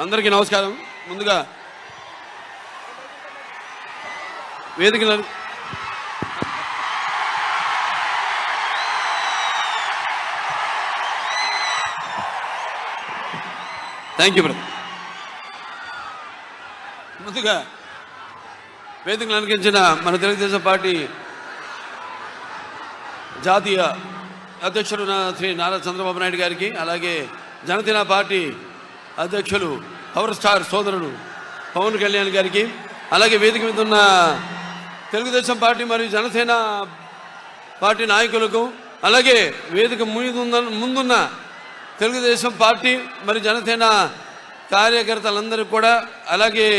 అందరికీ నమస్కారం. ముందుగా వేదిక థ్యాంక్ యూ బ్రదర్. ముందుగా వేదికను అలంకరించిన మన తెలుగుదేశం పార్టీ జాతీయ అధ్యక్షుడు శ్రీ నారా చంద్రబాబు నాయుడు గారికి, అలాగే జనసేన పార్టీ అధ్యక్షులు పవర్ స్టార్ సోదరుడు పవన్ కళ్యాణ్ గారికి, అలాగే వేదిక మీద ఉన్న తెలుగుదేశం పార్టీ మరియు జనసేన పార్టీ నాయకులకు, అలాగే వేదిక ముందున్న తెలుగుదేశం పార్టీ మరియు జనసేన కార్యకర్తలందరికీ కూడా, అలాగే